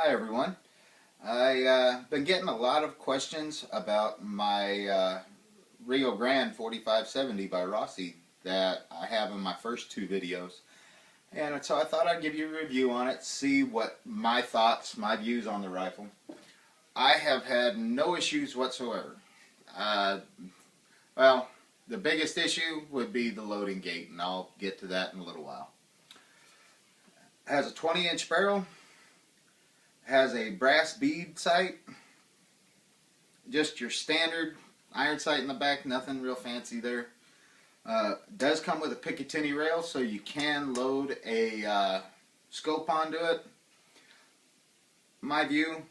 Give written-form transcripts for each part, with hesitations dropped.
Hi everyone. Been getting a lot of questions about my Rio Grande 4570 by Rossi that I have in my first two videos. And so I thought I'd give you a review on it, see what my thoughts, my views on the rifle. I have had no issues whatsoever. Uh, well, the biggest issue would be the loading gate, and I'll get to that in a little while. It has a 20-inch barrel. Has a brass bead sight, just your standard iron sight in the back, nothing real fancy there. Does come with a Picatinny rail, so you can load a scope onto it. My view,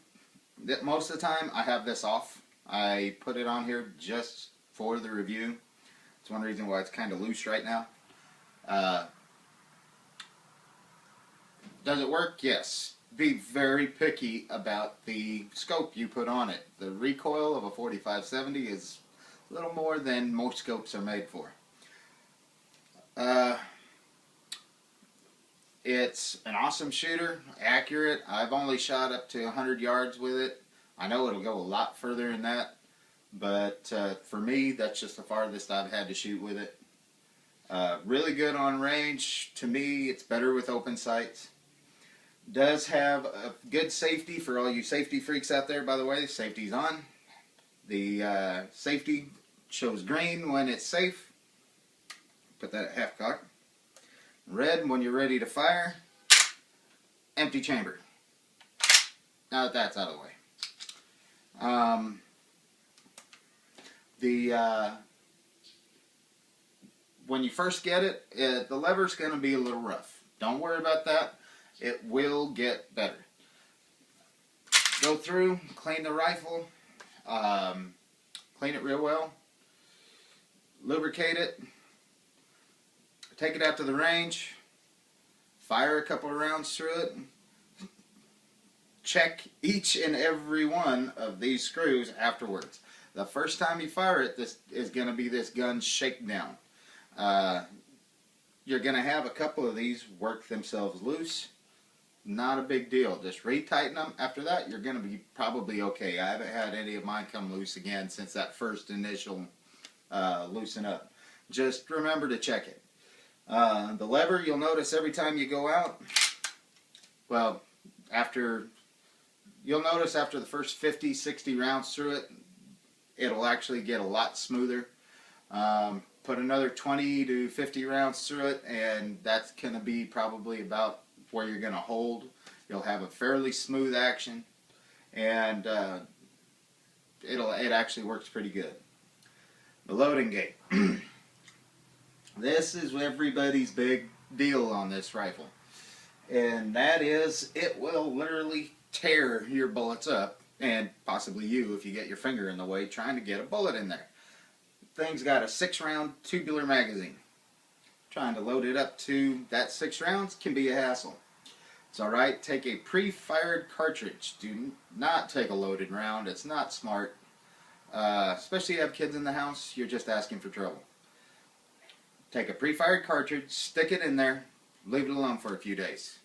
that most of the time I have this off. I put it on here just for the review. It's one reason why it's kind of loose right now. Does it work? Yes. Be very picky about the scope you put on it. The recoil of a 4570 is a little more than most scopes are made for. It's an awesome shooter, accurate. I've only shot up to 100 yards with it. I know it'll go a lot further than that, but for me, that's just the farthest I've had to shoot with it. Really good on range. To me, it's better with open sights. Does have a good safety for all you safety freaks out there, by the way. Safety's on. The safety shows green when it's safe. Put that at half cock. Red when you're ready to fire. Empty chamber. Now that that's out of the way. When you first get it, the lever's going to be a little rough. Don't worry about that. It will get better. Go through, clean the rifle, clean it real well, lubricate it, take it out to the range, fire a couple of rounds through it, check each and every one of these screws afterwards. The first time you fire it, this is going to be this gun shakedown. You're going to have a couple of these work themselves loose. Not a big deal. Just retighten them. After that, you're going to be probably okay. I haven't had any of mine come loose again since that first initial loosen up. Just remember to check it. The lever, you'll notice every time you go out, well, you'll notice after the first 50, 60 rounds through it, it'll actually get a lot smoother. Put another 20 to 50 rounds through it, and that's going to be probably about where you're going to hold. You'll have a fairly smooth action, and it actually works pretty good. The loading gate. This is everybody's big deal on this rifle, and that is it will literally tear your bullets up, and possibly you if you get your finger in the way trying to get a bullet in there. Thing's got a 6-round tubular magazine. Trying to load it up to that 6 rounds can be a hassle. It's alright, take a pre-fired cartridge. Do not take a loaded round. It's not smart. Especially if you have kids in the house, you're just asking for trouble. Take a pre-fired cartridge, stick it in there, leave it alone for a few days.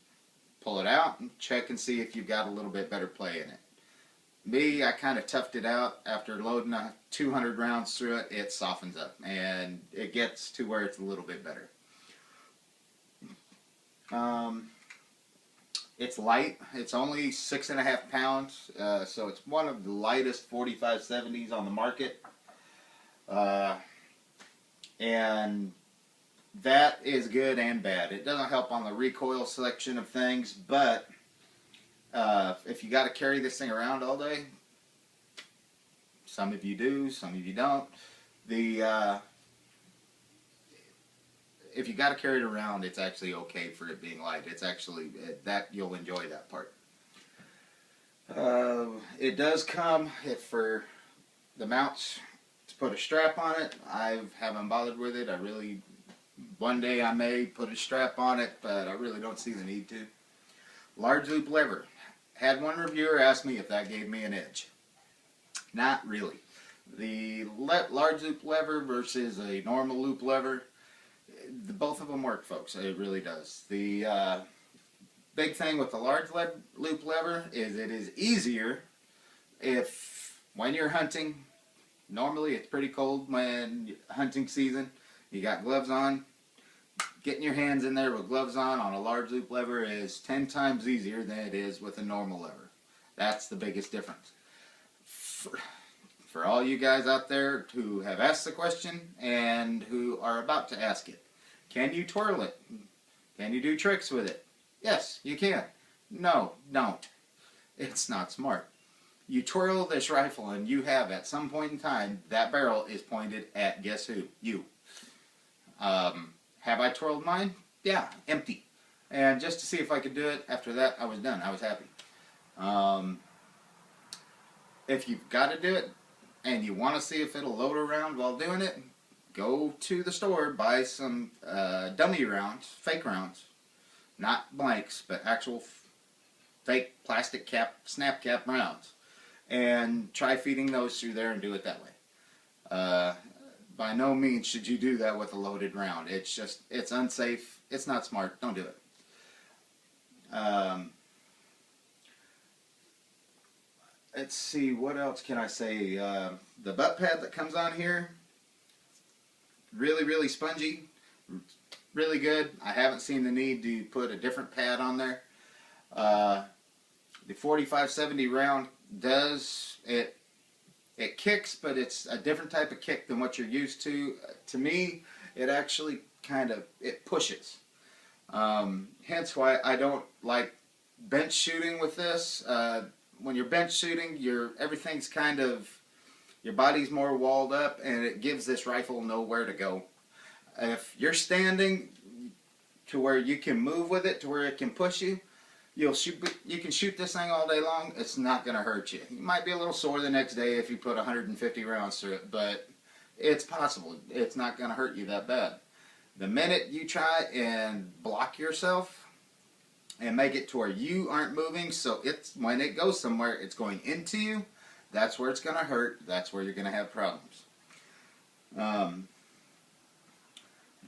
Pull it out and check and see if you've got a little bit better play in it. Me, I kind of toughed it out. After loading 200 rounds through it, it softens up and it gets to where it's a little bit better. It's light. It's only 6.5 pounds, so it's one of the lightest 4570s on the market. And that is good and bad. It doesn't help on the recoil section of things, but if you got to carry this thing around all day, some of you do, some of you don't. If you got to carry it around, it's actually okay for it being light. It's actually that you'll enjoy that part. It does come for the mounts to put a strap on it. I haven't bothered with it. One day I may put a strap on it, but I really don't see the need to. Large loop lever. Had one reviewer ask me if that gave me an edge. Not really. The large loop lever versus a normal loop lever, both of them work, folks. It really does. The big thing with the large loop lever is it is easier if, when you're hunting, normally it's pretty cold when hunting season, you got gloves on, getting your hands in there with gloves on a large loop lever is 10 times easier than it is with a normal lever. That's the biggest difference. For all you guys out there who have asked the question and who are about to ask it, can you twirl it? Can you do tricks with it? Yes, you can. No, don't. It's not smart. You twirl this rifle and you have, at some point in time, that barrel is pointed at guess who? You. Have I twirled mine? Yeah, empty. And just to see if I could do it, after that I was done. I was happy. If you've got to do it and you want to see if it'll load around while doing it, go to the store, buy some dummy rounds, fake rounds. Not blanks, but actual fake plastic cap, snap cap rounds. And try feeding those through there and do it that way. By no means should you do that with a loaded round. It's just, it's unsafe. It's not smart. Don't do it. Let's see, what else can I say? The butt pad that comes on here, really, really spongy. Really good. I haven't seen the need to put a different pad on there. The 4570 round does, it kicks, but it's a different type of kick than what you're used to. To me, it actually kind of, it pushes. Hence why I don't like bench shooting with this. When you're bench shooting, everything's kind of, your body's more walled up, and it gives this rifle nowhere to go. If you're standing to where you can move with it, to where it can push you, you can shoot this thing all day long. It's not going to hurt you. You might be a little sore the next day if you put 150 rounds through it, but it's possible. It's not going to hurt you that bad. The minute you try and block yourself and make it to where you aren't moving, so when it goes somewhere, it's going into you, that's where it's going to hurt. That's where you're going to have problems.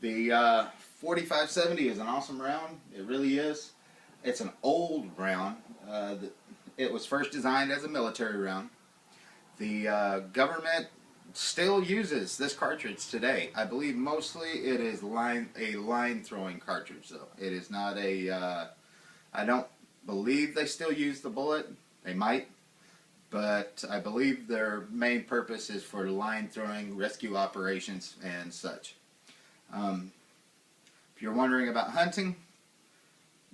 The 4570 is an awesome round. It really is. It's an old round. It was first designed as a military round. The government still uses this cartridge today. I believe mostly it is a line throwing cartridge, though. It is not a, I don't believe they still use the bullet. They might. But I believe their main purpose is for line throwing, rescue operations, and such. If you're wondering about hunting,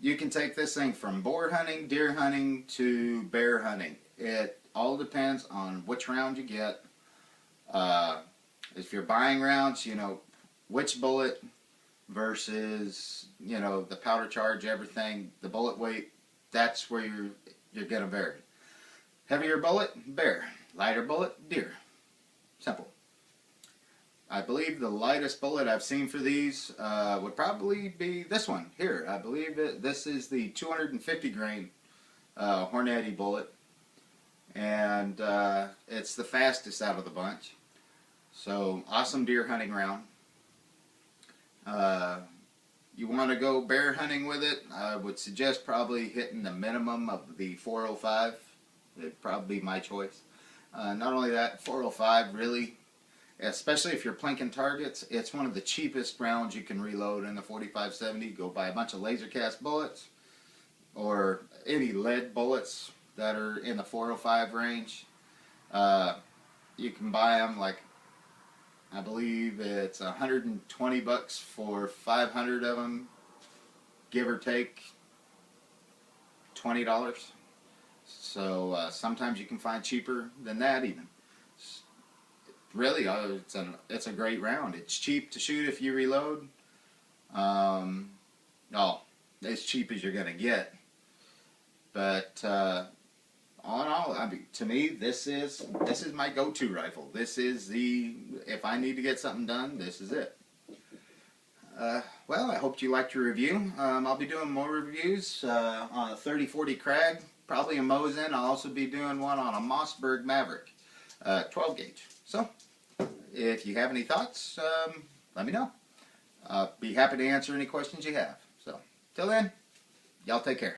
you can take this thing from boar hunting, deer hunting, to bear hunting. It all depends on which round you get. If you're buying rounds, you know, which bullet versus, you know, the powder charge, everything, the bullet weight, that's where you're going to vary. Heavier bullet, bear. Lighter bullet, deer. Simple. I believe the lightest bullet I've seen for these would probably be this one here. I believe this is the 250 grain Hornady bullet, and it's the fastest out of the bunch. So awesome deer hunting round. You want to go bear hunting with it, I would suggest probably hitting the minimum of the 405. It'd probably be my choice. Not only that, 405 really, especially if you're plinking targets, it's one of the cheapest rounds you can reload in the 4570. Go buy a bunch of laser cast bullets or any lead bullets that are in the 405 range. You can buy them, like, I believe it's $120 for 500 of them, give or take $20. So sometimes you can find cheaper than that even. Really, it's a great round. It's cheap to shoot if you reload. As cheap as you're going to get. But all in all, I mean, to me, this is my go-to rifle. This is if I need to get something done, this is it. Well, I hope you liked your review. I'll be doing more reviews on a 30-40 Krag, probably a Mosin. I'll also be doing one on a Mossberg Maverick, 12 gauge. So, if you have any thoughts, let me know. Be happy to answer any questions you have. So, till then, y'all take care.